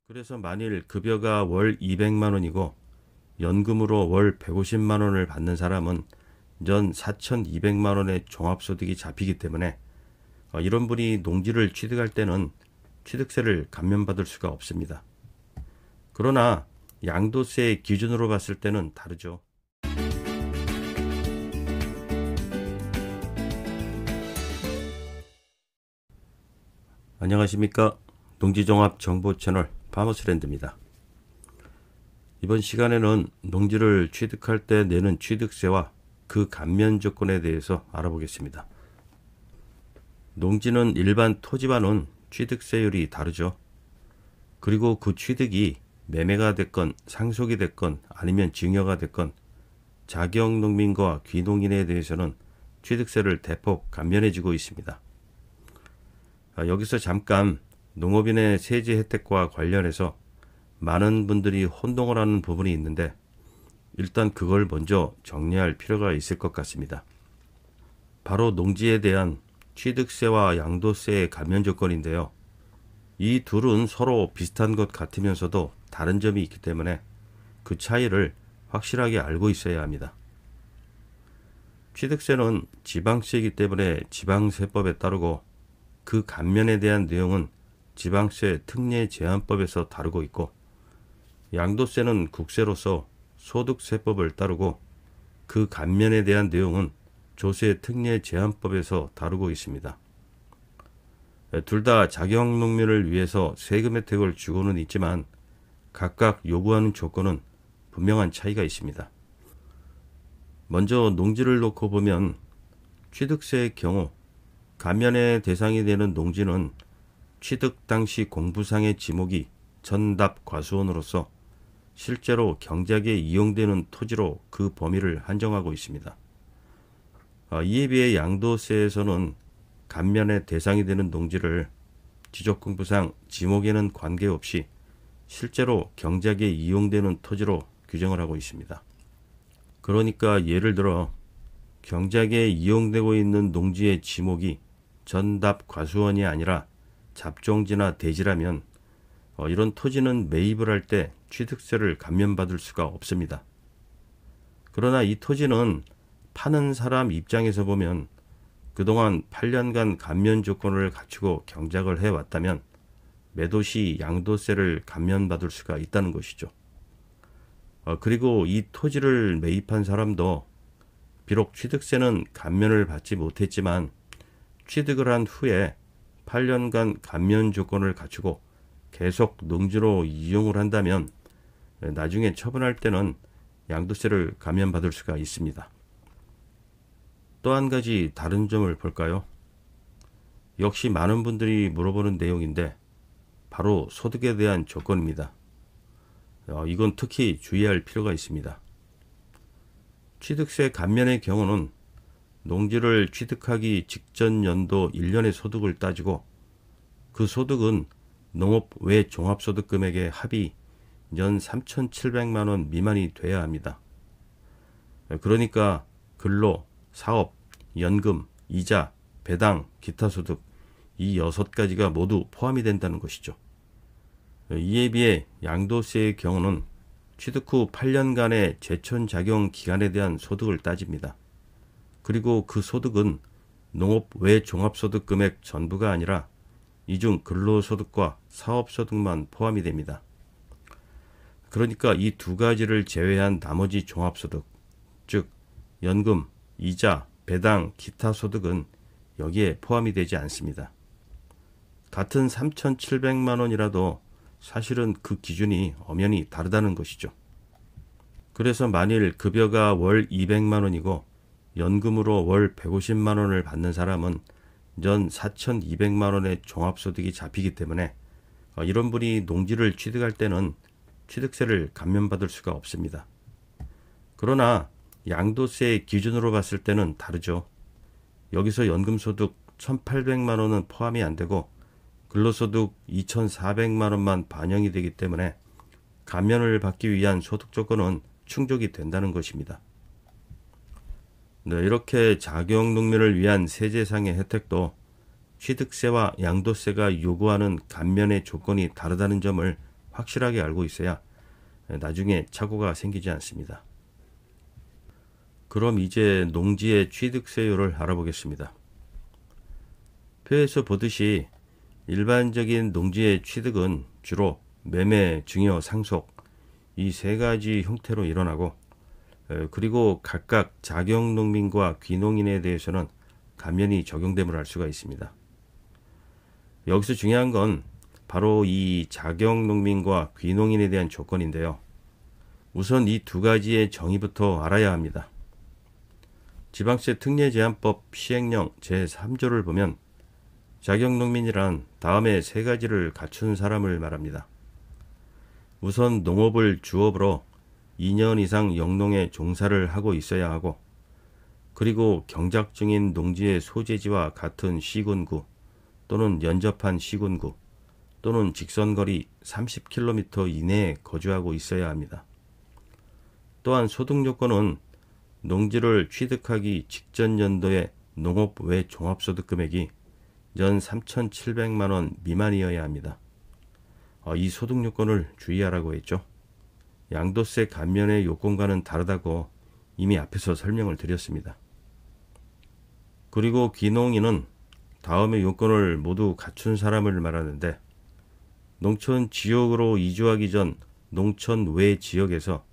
그래서 만일 급여가 월 200만 원이고 연금으로 월 150만 원을 받는 사람은 연 4,200만 원의 종합소득이 잡히기 때문에 이런 분이 농지를 취득할 때는 취득세를 감면받을 수가 없습니다. 그러나 양도세 기준으로 봤을 때는 다르죠. 안녕하십니까. 농지종합정보 채널 파머스랜드입니다. 이번 시간에는 농지를 취득할 때 내는 취득세와 그 감면 조건에 대해서 알아보겠습니다. 농지는 일반 토지와는 취득세율이 다르죠. 그리고 그 취득이 매매가 됐건 상속이 됐건 아니면 증여가 됐건 자경농민과 귀농인에 대해서는 취득세를 대폭 감면해주고 있습니다. 여기서 잠깐 농업인의 세제 혜택과 관련해서 많은 분들이 혼동을 하는 부분이 있는데 일단 그걸 먼저 정리할 필요가 있을 것 같습니다. 바로 농지에 대한 취득세와 양도세의 감면 조건인데요. 이 둘은 서로 비슷한 것 같으면서도 다른 점이 있기 때문에 그 차이를 확실하게 알고 있어야 합니다. 취득세는 지방세이기 때문에 지방세법에 따르고 그 감면에 대한 내용은 지방세 특례 제한법에서 다루고 있고, 양도세는 국세로서 소득세법을 따르고 그 감면에 대한 내용은 조세 특례 제한법에서 다루고 있습니다. 둘 다 자경농민을 위해서 세금 혜택을 주고는 있지만 각각 요구하는 조건은 분명한 차이가 있습니다. 먼저 농지를 놓고 보면 취득세의 경우 감면의 대상이 되는 농지는 취득 당시 공부상의 지목이 전답과수원으로서 실제로 경작에 이용되는 토지로 그 범위를 한정하고 있습니다. 이에 비해 양도세에서는 감면의 대상이 되는 농지를 지적공부상 지목에는 관계없이 실제로 경작에 이용되는 토지로 규정을 하고 있습니다. 그러니까 예를 들어 경작에 이용되고 있는 농지의 지목이 전답과수원이 아니라 잡종지나 대지라면 이런 토지는 매입을 할 때 취득세를 감면받을 수가 없습니다. 그러나 이 토지는 파는 사람 입장에서 보면 그동안 8년간 감면 조건을 갖추고 경작을 해왔다면 매도 시 양도세를 감면받을 수가 있다는 것이죠. 그리고 이 토지를 매입한 사람도 비록 취득세는 감면을 받지 못했지만 취득을 한 후에 8년간 감면 조건을 갖추고 계속 농지로 이용을 한다면 나중에 처분할 때는 양도세를 감면받을 수가 있습니다. 또 한 가지 다른 점을 볼까요? 역시 많은 분들이 물어보는 내용인데 바로 소득에 대한 조건입니다. 이건 특히 주의할 필요가 있습니다. 취득세 감면의 경우는 농지를 취득하기 직전 연도 1년의 소득을 따지고 그 소득은 농업 외 종합소득 금액의 합이 연 3,700만 원 미만이 돼야 합니다. 그러니까 근로, 사업, 연금, 이자, 배당, 기타 소득 이 6가지가 모두 포함이 된다는 것이죠. 이에 비해 양도세의 경우는 취득 후 8년간의 제천작용 기간에 대한 소득을 따집니다. 그리고 그 소득은 농업 외 종합소득 금액 전부가 아니라 이중 근로소득과 사업소득만 포함이 됩니다. 그러니까 이 두 가지를 제외한 나머지 종합소득, 즉 연금, 이자, 배당, 기타 소득은 여기에 포함이 되지 않습니다. 같은 3,700만 원이라도 사실은 그 기준이 엄연히 다르다는 것이죠. 그래서 만일 급여가 월 200만 원이고 연금으로 월 150만 원을 받는 사람은 연 4,200만 원의 종합소득이 잡히기 때문에 이런 분이 농지를 취득할 때는 취득세를 감면받을 수가 없습니다. 그러나 양도세 기준으로 봤을 때는 다르죠. 여기서 연금소득 1,800만 원은 포함이 안 되고 근로소득 2,400만 원만 반영이 되기 때문에 감면을 받기 위한 소득 조건은 충족이 된다는 것입니다. 이렇게 자경농민을 위한 세제상의 혜택도 취득세와 양도세가 요구하는 감면의 조건이 다르다는 점을 확실하게 알고 있어야 나중에 착오가 생기지 않습니다. 그럼 이제 농지의 취득세율을 알아보겠습니다. 표에서 보듯이 일반적인 농지의 취득은 주로 매매, 증여, 상속 이 세 가지 형태로 일어나고, 그리고 각각 자경농민과 귀농인에 대해서는 감면이 적용됨을 알 수가 있습니다. 여기서 중요한 건 바로 이 자경농민과 귀농인에 대한 조건인데요. 우선 이 두 가지의 정의부터 알아야 합니다. 지방세 특례제한법 시행령 제3조를 보면 자경농민이란 다음에 세 가지를 갖춘 사람을 말합니다. 우선 농업을 주업으로 2년 이상 영농에 종사를 하고 있어야 하고, 그리고 경작 중인 농지의 소재지와 같은 시군구 또는 연접한 시군구 또는 직선거리 30km 이내에 거주하고 있어야 합니다. 또한 소득 요건은 농지를 취득하기 직전 연도의 농업 외 종합소득 금액이 연 3,700만 원 미만이어야 합니다. 이 소득 요건을 주의하라고 했죠. 양도세 감면의 요건과는 다르다고 이미 앞에서 설명을 드렸습니다. 그리고 귀농인은 다음의 요건을 모두 갖춘 사람을 말하는데, 농촌 지역으로 이주하기 전 농촌 외 지역에서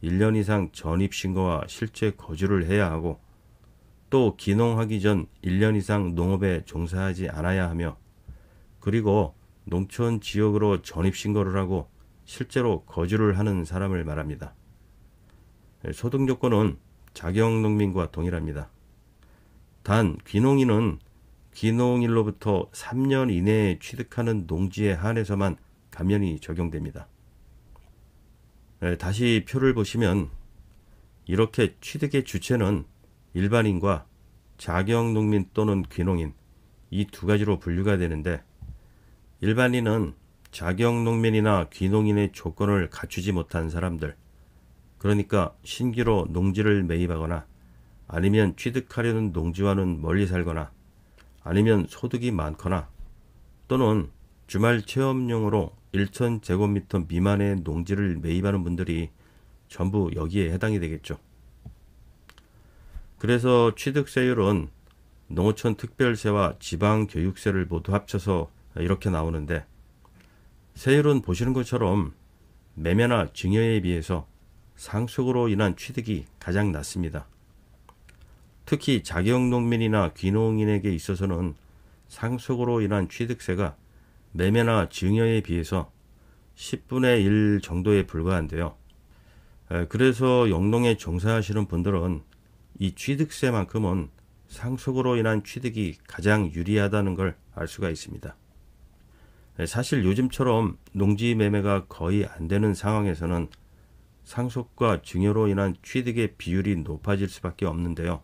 1년 이상 전입신고와 실제 거주를 해야 하고, 또 귀농하기 전 1년 이상 농업에 종사하지 않아야 하며, 그리고 농촌 지역으로 전입신고를 하고 실제로 거주를 하는 사람을 말합니다. 소득 요건은 자경농민과 동일합니다. 단 귀농인은 귀농일로부터 3년 이내에 취득하는 농지에 한해서만 감면이 적용됩니다. 다시 표를 보시면 이렇게 취득의 주체는 일반인과 자경농민 또는 귀농인 이 두 가지로 분류가 되는데, 일반인은 자경농민이나 귀농인의 조건을 갖추지 못한 사람들, 그러니까 신규로 농지를 매입하거나 아니면 취득하려는 농지와는 멀리 살거나 아니면 소득이 많거나 또는 주말 체험용으로 1,000제곱미터 미만의 농지를 매입하는 분들이 전부 여기에 해당이 되겠죠. 그래서 취득세율은 농어촌 특별세와 지방교육세를 모두 합쳐서 이렇게 나오는데, 세율은 보시는 것처럼 매매나 증여에 비해서 상속으로 인한 취득이 가장 낮습니다. 특히 자경농민이나 귀농인에게 있어서는 상속으로 인한 취득세가 매매나 증여에 비해서 10분의 1 정도에 불과한데요. 그래서 영농에 종사하시는 분들은 이 취득세만큼은 상속으로 인한 취득이 가장 유리하다는 걸 알 수가 있습니다. 사실 요즘처럼 농지 매매가 거의 안 되는 상황에서는 상속과 증여로 인한 취득의 비율이 높아질 수밖에 없는데요.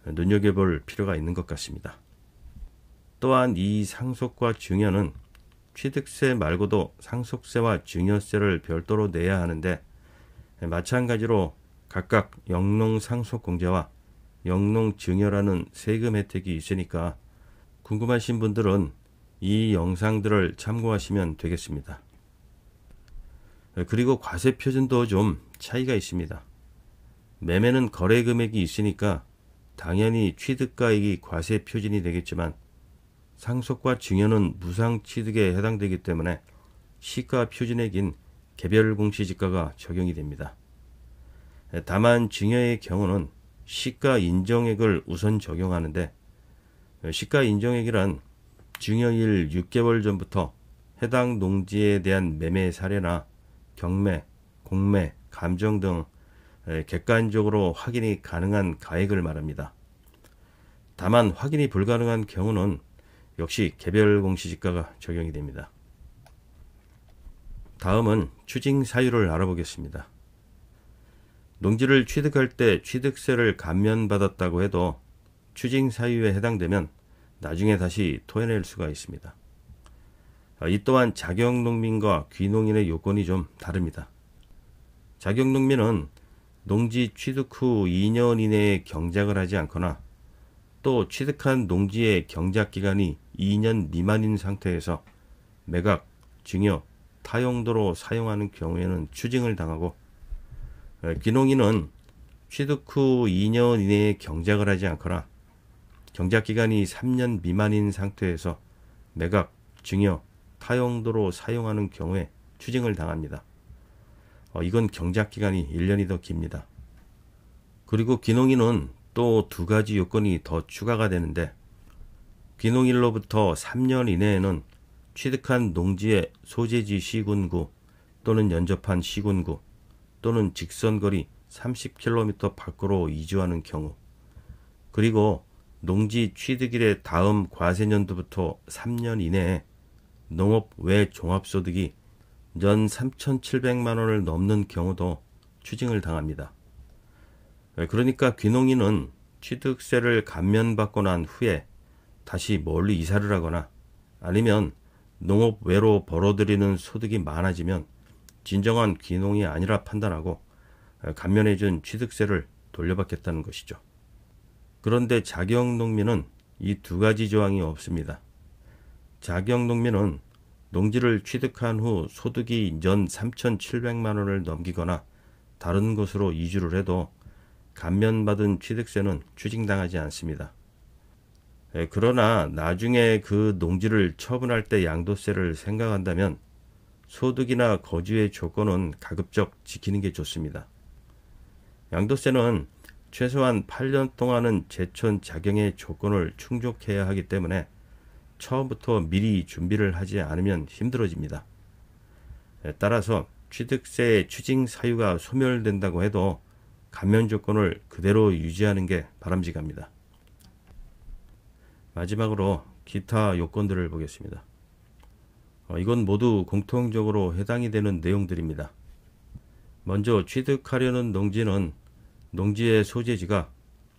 눈여겨볼 필요가 있는 것 같습니다. 또한 이 상속과 증여는 취득세 말고도 상속세와 증여세를 별도로 내야 하는데, 마찬가지로 각각 영농상속공제와 영농증여라는 세금 혜택이 있으니까 궁금하신 분들은 이 영상들을 참고하시면 되겠습니다. 그리고 과세 표준도 좀 차이가 있습니다. 매매는 거래 금액이 있으니까 당연히 취득가액이 과세 표준이 되겠지만, 상속과 증여는 무상 취득에 해당되기 때문에 시가 표준액인 개별 공시지가가 적용이 됩니다. 다만 증여의 경우는 시가 인정액을 우선 적용하는데, 시가 인정액이란 증여일 6개월 전부터 해당 농지에 대한 매매 사례나 경매, 공매, 감정 등 객관적으로 확인이 가능한 가액을 말합니다. 다만 확인이 불가능한 경우는 역시 개별 공시지가가 적용이 됩니다. 다음은 추징 사유를 알아보겠습니다. 농지를 취득할 때 취득세를 감면받았다고 해도 추징 사유에 해당되면 나중에 다시 토해낼 수가 있습니다. 이 또한 자경농민과 귀농인의 요건이 좀 다릅니다. 자경농민은 농지 취득 후 2년 이내에 경작을 하지 않거나 또 취득한 농지의 경작기간이 2년 미만인 상태에서 매각, 증여, 타용도로 사용하는 경우에는 추징을 당하고, 귀농인은 취득 후 2년 이내에 경작을 하지 않거나 경작기간이 3년 미만인 상태에서 매각, 증여, 타용도로 사용하는 경우에 추징을 당합니다. 이건 경작기간이 1년이 더 깁니다. 그리고 귀농인은 또 2가지 요건이 더 추가가 되는데, 귀농일로부터 3년 이내에는 취득한 농지의 소재지 시군구 또는 연접한 시군구 또는 직선거리 30km 밖으로 이주하는 경우, 그리고 농지 취득일의 다음 과세년도부터 3년 이내에 농업 외 종합소득이 연 3,700만 원을 넘는 경우도 추징을 당합니다. 그러니까 귀농인은 취득세를 감면받고 난 후에 다시 멀리 이사를 하거나 아니면 농업 외로 벌어들이는 소득이 많아지면 진정한 귀농이 아니라 판단하고 감면해준 취득세를 돌려받겠다는 것이죠. 그런데 자경농민은 이 2가지 조항이 없습니다. 자경농민은 농지를 취득한 후 소득이 연 3,700만 원을 넘기거나 다른 곳으로 이주를 해도 감면받은 취득세는 추징당하지 않습니다. 그러나 나중에 그 농지를 처분할 때 양도세를 생각한다면 소득이나 거주의 조건은 가급적 지키는 게 좋습니다. 양도세는 최소한 8년 동안은 제촌 자경의 조건을 충족해야 하기 때문에 처음부터 미리 준비를 하지 않으면 힘들어집니다. 따라서 취득세 추징 사유가 소멸된다고 해도 감면 조건을 그대로 유지하는 게 바람직합니다. 마지막으로 기타 요건들을 보겠습니다. 이건 모두 공통적으로 해당이 되는 내용들입니다. 먼저 취득하려는 농지는 농지의 소재지가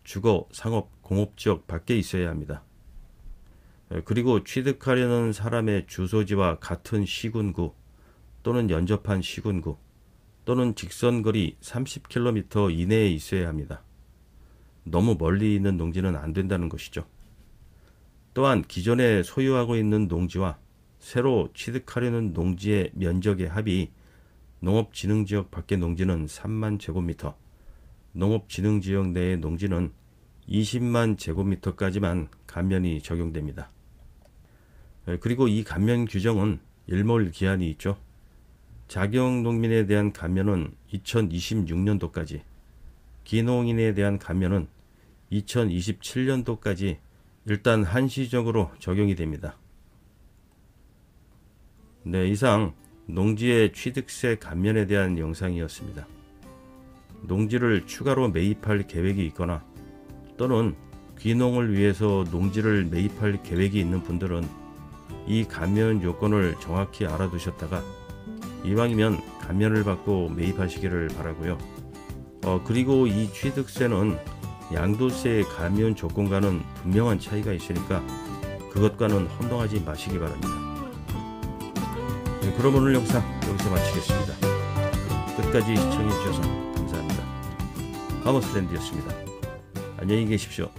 주거, 상업, 공업지역 밖에 있어야 합니다. 그리고 취득하려는 사람의 주소지와 같은 시군구 또는 연접한 시군구 또는 직선거리 30km 이내에 있어야 합니다. 너무 멀리 있는 농지는 안 된다는 것이죠. 또한 기존에 소유하고 있는 농지와 새로 취득하려는 농지의 면적의 합이 농업진흥지역 밖의 농지는 3만 제곱미터, 농업진흥지역 내의 농지는 20만 제곱미터까지만 감면이 적용됩니다. 그리고 이 감면 규정은 일몰 기한이 있죠. 자경농민에 대한 감면은 2026년도까지, 귀농인에 대한 감면은 2027년도까지 일단 한시적으로 적용이 됩니다. 네, 이상 농지의 취득세 감면에 대한 영상이었습니다. 농지를 추가로 매입할 계획이 있거나 또는 귀농을 위해서 농지를 매입할 계획이 있는 분들은 이 감면 요건을 정확히 알아두셨다가 이왕이면 감면을 받고 매입하시기를 바라고요. 그리고 이 취득세는 양도세의 감면 조건과는 분명한 차이가 있으니까 그것과는 혼동하지 마시기 바랍니다. 네, 그럼 오늘 영상 여기서 마치겠습니다. 끝까지 시청해 주셔서 감사합니다. 파머스랜드였습니다. 안녕히 계십시오.